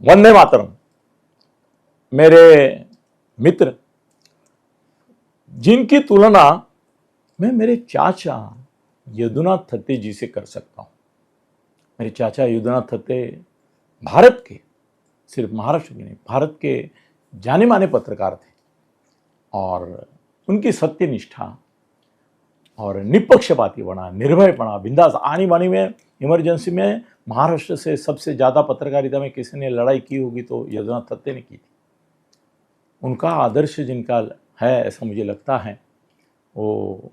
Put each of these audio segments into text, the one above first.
वंदे मातरम। मेरे मित्र, जिनकी तुलना मैं मेरे चाचा यदुनाथ थत्ते जी से कर सकता हूं। मेरे चाचा यदुनाथ थत्ते भारत के, सिर्फ महाराष्ट्र के नहीं, भारत के जाने माने पत्रकार थे और उनकी सत्यनिष्ठा और निपक्षपातीपना, निर्भयपना, बिंदास आनी बानी में, इमरजेंसी में महाराष्ट्र से सबसे ज़्यादा पत्रकारिता में किसी ने लड़ाई की होगी तो यदुनाथ थत्ते ने की थी। उनका आदर्श जिनका है, ऐसा मुझे लगता है, वो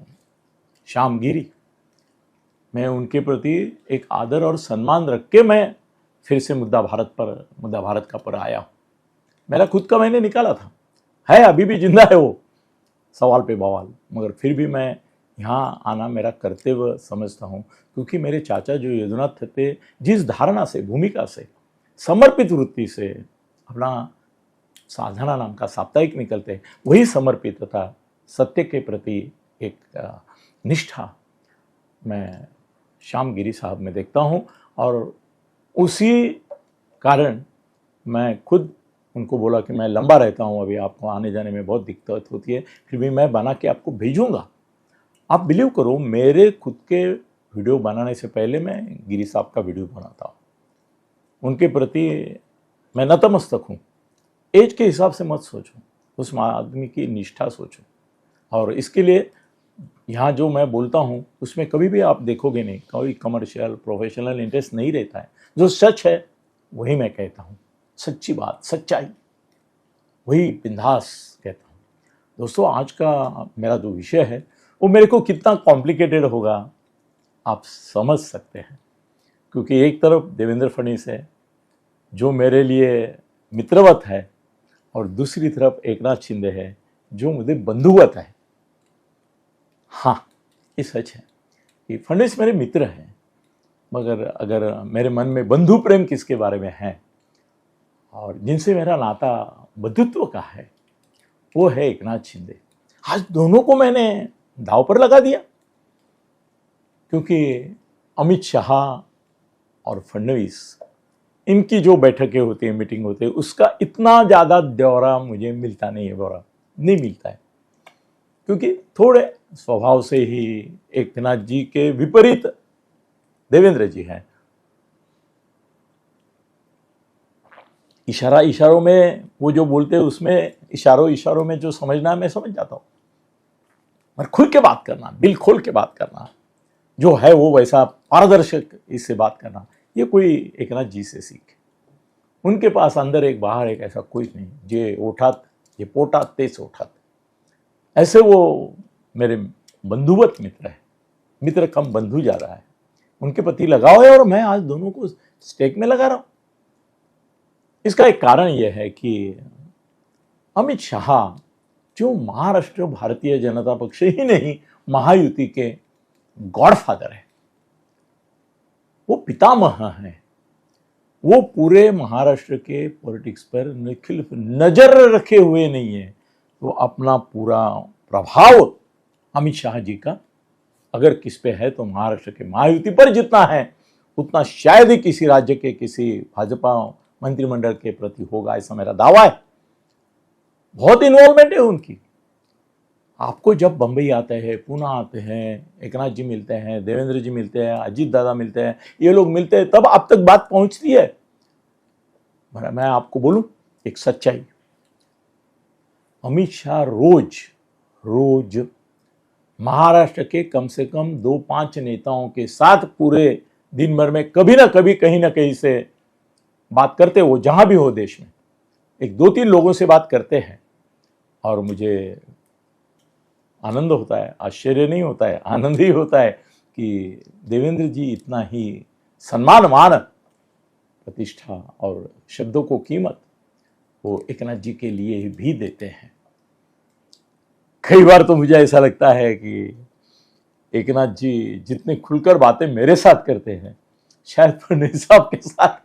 श्याम गिरी। मैं उनके प्रति एक आदर और सम्मान रख के मैं फिर से मुद्दा भारत का पर आया हूँ। मेरा खुद का मैंने निकाला था, है अभी भी जिंदा है वो, सवाल पे बवाल, मगर फिर भी मैं यहाँ आना मेरा कर्तव्य समझता हूँ, क्योंकि मेरे चाचा जो यदुनाथ थत्ते जिस धारणा से, भूमिका से, समर्पित वृत्ति से अपना साधना नाम का साप्ताहिक निकलते, वही समर्पित तथा सत्य के प्रति एक निष्ठा मैं श्याम गिरी साहब में देखता हूँ। और उसी कारण मैं खुद उनको बोला कि मैं लंबा रहता हूँ, अभी आपको आने जाने में बहुत दिक्कत होती है, फिर भी मैं बना के आपको भेजूँगा। आप बिलीव करो, मेरे खुद के वीडियो बनाने से पहले मैं गिरी साहब का वीडियो बनाता हूँ। उनके प्रति मैं नतमस्तक हूँ। एज के हिसाब से मत सोचो, उस आदमी की निष्ठा सोचो। और इसके लिए यहाँ जो मैं बोलता हूँ उसमें कभी भी आप देखोगे नहीं, कोई कमर्शियल प्रोफेशनल इंटरेस्ट नहीं रहता है। जो सच है वही मैं कहता हूँ, सच्ची बात, सच्चाई, वही बिंदास कहता हूँ। दोस्तों, आज का मेरा जो विषय है वो मेरे को कितना कॉम्प्लिकेटेड होगा आप समझ सकते हैं, क्योंकि एक तरफ देवेंद्र फडणवीस है जो मेरे लिए मित्रवत है, और दूसरी तरफ एकनाथ शिंदे है जो मुझे बंधुवत है। हाँ, ये सच है कि फडणवीस मेरे मित्र हैं, मगर अगर मेरे मन में बंधु प्रेम किसके बारे में है और जिनसे मेरा नाता बंधुत्व का है, वो है एकनाथ शिंदे। आज दोनों को मैंने दांव पर लगा दिया, क्योंकि अमित शाह और फडणवीस, इनकी जो बैठकें होती है, मीटिंग होती है, उसका इतना ज़्यादा ब्यौरा मुझे मिलता नहीं है, ब्यौरा नहीं मिलता है, क्योंकि थोड़े स्वभाव से ही एकनाथ जी के विपरीत देवेंद्र जी हैं। इशारों में वो जो बोलते हैं उसमें इशारों में जो समझना है मैं समझ जाता हूँ, पर खुल के बात करना, दिल खोल के बात करना, जो है वो वैसा पारदर्शक इससे बात करना, ये कोई एकनाथ जी से सीख। उनके पास अंदर एक बाहर एक ऐसा कोई नहीं, जे ओठात ये पोटात तेच ओठात, ऐसे वो मेरे बंधुवत मित्र है, मित्र कम बंधु जा रहा है। उनके प्रति लगाव है और मैं आज दोनों को स्टेक में लगा रहा हूं। इसका एक कारण यह है कि अमित शाह जो महाराष्ट्र भारतीय जनता पक्ष ही नहीं, महायुति के गॉडफादर है, वो पितामह है, वो पूरे महाराष्ट्र के पॉलिटिक्स पर निखिल नजर रखे हुए नहीं है। वो अपना पूरा प्रभाव अमित शाह जी का अगर किस पे है तो महाराष्ट्र के महायुति पर जितना है उतना शायद ही किसी राज्य के किसी भाजपा मंत्रिमंडल के प्रति होगा, ऐसा मेरा दावा है। बहुत इन्वॉल्वमेंट है उनकी। आपको जब बंबई आते हैं, पुणे आते हैं, एकनाथ जी मिलते हैं, देवेंद्र जी मिलते हैं, अजीत दादा मिलते हैं, ये लोग मिलते हैं, तब आप तक बात पहुंचती है। मैं आपको बोलूं एक सच्चाई, अमित शाह रोज महाराष्ट्र के कम से कम 2-5 नेताओं के साथ पूरे दिन भर में कभी ना कभी कहीं ना कहीं से बात करते, वो जहां भी हो देश में, एक 2-3 लोगों से बात करते हैं। और मुझे आनंद होता है, आश्चर्य नहीं होता है, आनंद ही होता है कि देवेंद्र जी इतना ही सम्मान, मान, प्रतिष्ठा और शब्दों को कीमत वो एकनाथ जी के लिए भी देते हैं। कई बार तो मुझे ऐसा लगता है कि एकनाथ जी जितने खुलकर बातें मेरे साथ करते हैं शायद फडणवीस साहब के साथ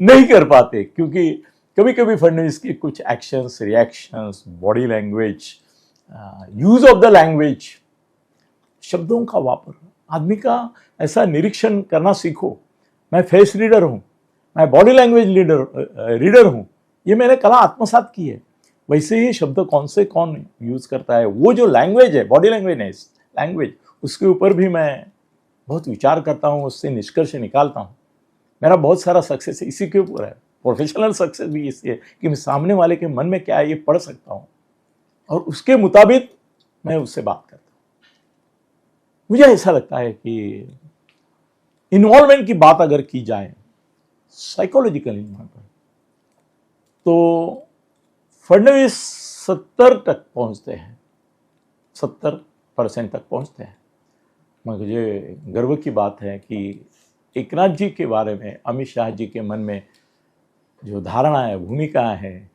नहीं कर पाते, क्योंकि कभी कभी फडणवीस की कुछ actions, reactions, body language, use of the language, शब्दों का वापर, आदमी का ऐसा निरीक्षण करना सीखो। मैं फेस रीडर हूँ, मैं बॉडी लैंग्वेज रीडर हूँ, ये मैंने कला आत्मसात की है। वैसे ही शब्द कौन यूज करता है, वो जो लैंग्वेज है, बॉडी लैंग्वेज, उसके ऊपर भी मैं बहुत विचार करता हूँ, उससे निष्कर्ष निकालता हूँ। मेरा बहुत सारा सक्सेस इसी के ऊपर है, प्रोफेशनल सक्सेस भी इसलिए कि मैं सामने वाले के मन में क्या है ये पढ़ सकता हूँ और उसके मुताबिक मैं उससे बात करता हूँ। मुझे ऐसा लगता है कि इन्वॉल्वमेंट की बात अगर की जाए, साइकोलॉजिकल इन्वॉल्वमेंट, तो फडणवीस 70 तक पहुंचते हैं, 70% तक पहुंचते हैं। मुझे गर्व की बात है कि एकनाथ जी के बारे में अमित शाह जी के मन में जो धारणा है, भूमिका है,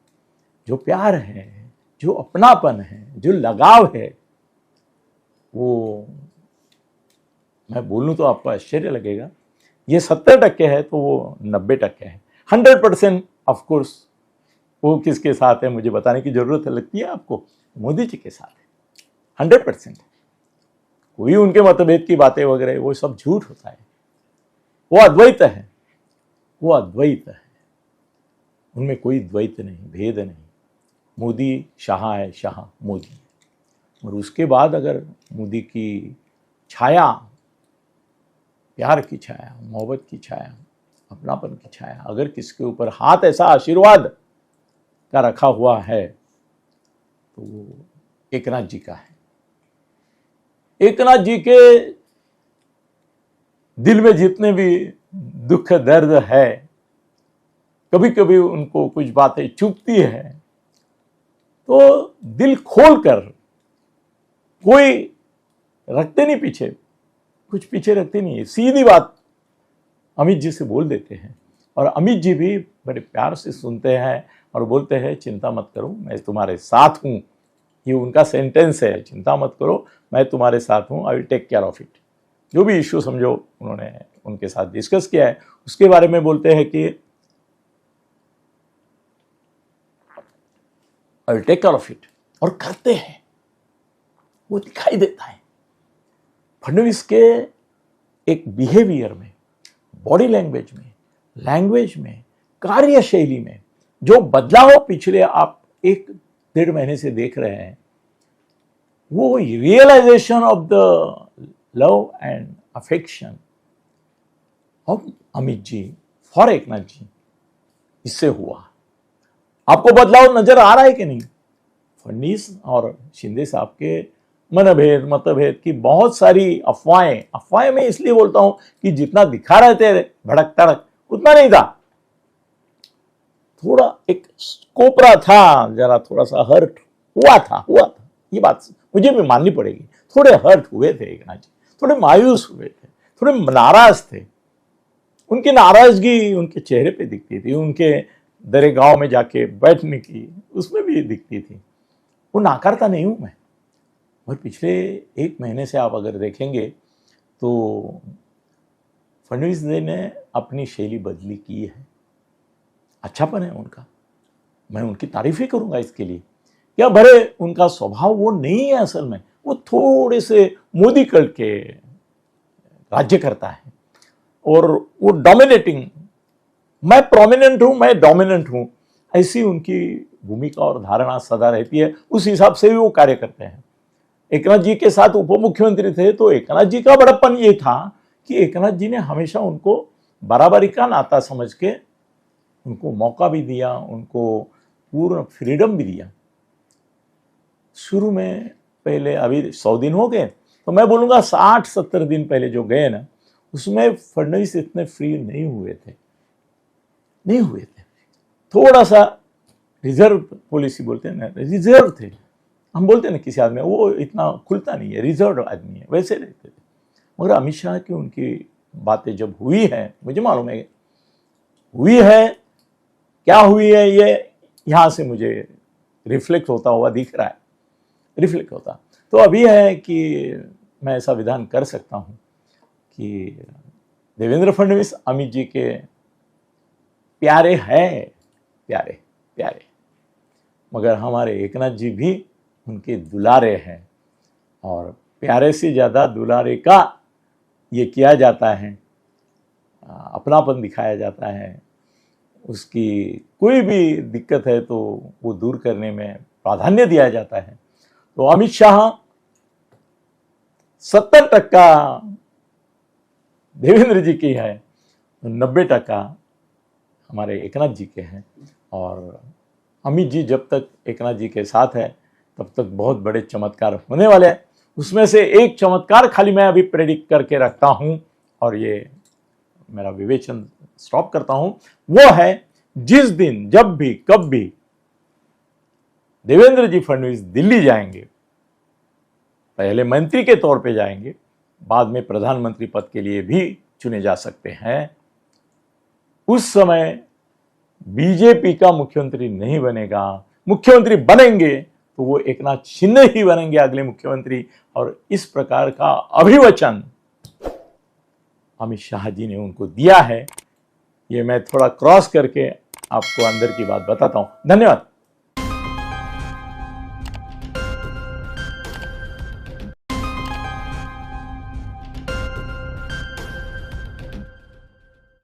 जो प्यार है, जो अपनापन है, जो लगाव है, वो मैं बोलूं तो आपको आश्चर्य लगेगा। ये 70% है तो वो 90% है। 100% ऑफ कोर्स वो किसके साथ है मुझे बताने की जरूरत लगती है आपको? मोदी जी के साथ है। 100%। कोई उनके मतभेद की बातें वगैरह वो सब झूठ होता है। वो अद्वैत है, वो अद्वैत है, उनमें कोई द्वैत नहीं, भेद नहीं। मोदी शाह है, शाह मोदी है। और उसके बाद अगर मोदी की छाया, प्यार की छाया, मोहब्बत की छाया, अपनापन की छाया अगर किसके ऊपर हाथ ऐसा आशीर्वाद का रखा हुआ है तो वो एकनाथ जी का है। एकनाथ जी के दिल में जितने भी दुख दर्द है, कभी कभी उनको कुछ बातें चुभती है, तो दिल खोलकर, कोई रखते नहीं पीछे, कुछ पीछे रखते नहीं है, सीधी बात अमित जी से बोल देते हैं। और अमित जी भी बड़े प्यार से सुनते हैं और बोलते हैं चिंता मत करो, मैं तुम्हारे साथ हूँ। ये उनका सेंटेंस है, चिंता मत करो मैं तुम्हारे साथ हूँ, I will take care of it. जो भी इश्यू समझो उन्होंने उनके साथ डिस्कस किया है उसके बारे में बोलते हैं कि I will take care of it, और करते हैं, वो दिखाई देता है। फडणवीस के एक बिहेवियर में, बॉडी लैंग्वेज में, कार्यशैली में जो बदलाव पिछले आप 1-1.5 महीने से देख रहे हैं, वो realisation of the love and affection of Amit ji for Eknath ji, इससे हुआ। आपको बदलाव नजर आ रहा है कि नहीं? फडणवीस और शिंदे साहब के मतभेद की बहुत सारी अफवाहें मैं इसलिए बोलता हूं कि जितना दिखा रहे थे भड़क तड़क उतना नहीं था। थोड़ा एक कोपरा था, जरा थोड़ा सा हर्ट हुआ था। ये बात मुझे भी माननी पड़ेगी। थोड़े हर्ट हुए थे एकनाथ जी, थोड़े मायूस हुए थे, थोड़े नाराज थे। उनकी नाराजगी उनके चेहरे पे दिखती थी, उनके दरेगांव में जाके बैठने की उसमें भी दिखती थी। वो नाकारता नहीं हूं मैं, और पिछले 1 महीने से आप अगर देखेंगे तो फडणवीस जी ने अपनी शैली बदली की है। अच्छापन है उनका, मैं उनकी तारीफ ही करूंगा इसके लिए। क्या भरे उनका स्वभाव वो नहीं है, असल में वो थोड़े से मोदी कल्ट के राज्य करता है और वो डोमिनेटिंग, मैं प्रोमिनेंट हूं, मैं डोमिनेंट हूं, ऐसी उनकी भूमिका और धारणा सदा रहती है। उस हिसाब से भी वो कार्य करते हैं। एकनाथ जी के साथ उप मुख्यमंत्री थे तो एकनाथ जी का बड़प्पन ये था कि एकनाथ जी ने हमेशा उनको बराबरी का नाता समझ के उनको मौका भी दिया, उनको पूर्ण फ्रीडम भी दिया। शुरू में पहले, अभी 100 दिन हो गए, तो मैं बोलूँगा 60-70 दिन पहले जो गए ना, उसमें फडणवीस इतने फ्री नहीं हुए थे। थोड़ा सा रिजर्व पॉलिसी बोलते हैं ना, रिजर्व थे। हम बोलते हैं ना किसी आदमी वो इतना खुलता नहीं है, रिजर्व आदमी है, वैसे रहते थे। मगर अमित शाह की उनकी बातें जब हुई हैं, मुझे मालूम है हुई है, क्या हुई है ये यहाँ से मुझे रिफ्लेक्ट होता हुआ दिख रहा है, रिफ्लेक्ट होता। तो अभी है कि मैं ऐसा विधान कर सकता हूँ कि देवेंद्र फडणवीस अमित जी के प्यारे हैं, प्यारे, मगर हमारे एकनाथ जी भी उनके दुलारे हैं। और प्यारे से ज़्यादा दुलारे का ये किया जाता है, अपनापन दिखाया जाता है, उसकी कोई भी दिक्कत है तो वो दूर करने में प्राधान्य दिया जाता है। तो अमित शाह 70% देवेंद्र जी की है, 90% हमारे एकनाथ जी के हैं। और अमित जी जब तक एकनाथ जी के साथ है तब तक बहुत बड़े चमत्कार होने वाले हैं। उसमें से एक चमत्कार खाली मैं अभी प्रेडिक्ट करके रखता हूं और ये मेरा विवेचन स्टॉप करता हूं, वो है जिस दिन जब भी कब भी देवेंद्र जी फडणवीस दिल्ली जाएंगे, पहले मंत्री के तौर पे जाएंगे, बाद में प्रधानमंत्री पद के लिए भी चुने जा सकते हैं, उस समय बीजेपी का मुख्यमंत्री नहीं बनेगा, मुख्यमंत्री बनेंगे तो वो एकनाथ शिंदे ही बनेंगे अगले मुख्यमंत्री। और इस प्रकार का अभिवचन अमित शाह जी ने उनको दिया है। ये मैं थोड़ा क्रॉस करके आपको अंदर की बात बताता हूं। धन्यवाद।